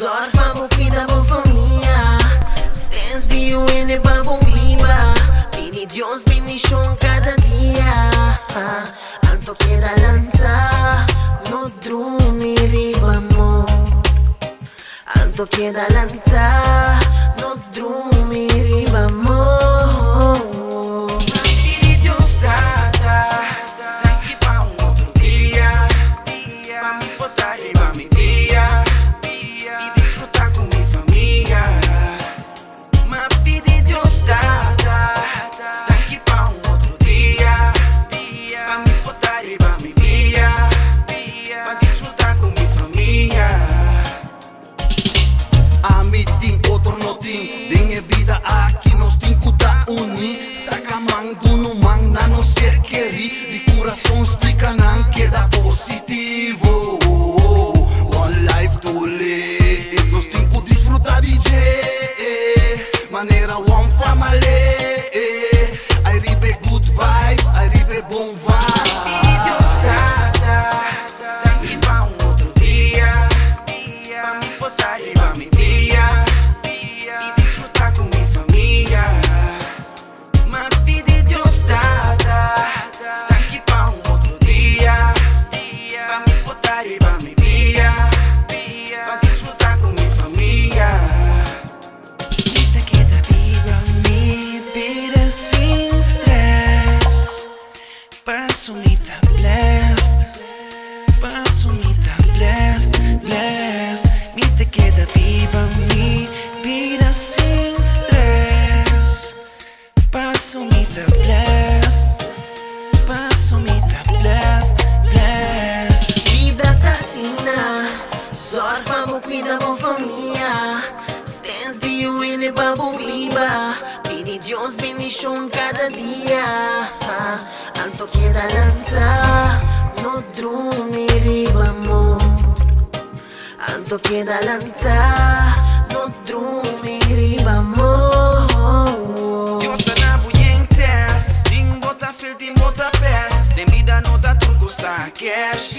Zorba mo pida mo família Stands de uene babu viva Pini Dios bendición cada día Alto queda lanza No drumi riba mo Alto queda lanza No drumi riba mo Dengue vida aqui nós tem que tá uni Saca mang do no mang na no ser queri De coração explica não queda positivo One life to live Nós tem que desfrutar DJ Maneira one family I ribe good vibes, I ribe bom vibes Passo-me-ta blessed, blessed Me te queda viva mi vida sin stress Passo-me-ta blessed Vida casina Zorba mo cuida mo família Stands de uene babu viva Pini Dios bendición cada día Alto queda lanza No drumi riba mo Alto queda lanza No drumi riba mo Dios ta na buientes Ding bota fil di mota pes Dem vida no da truco sa cash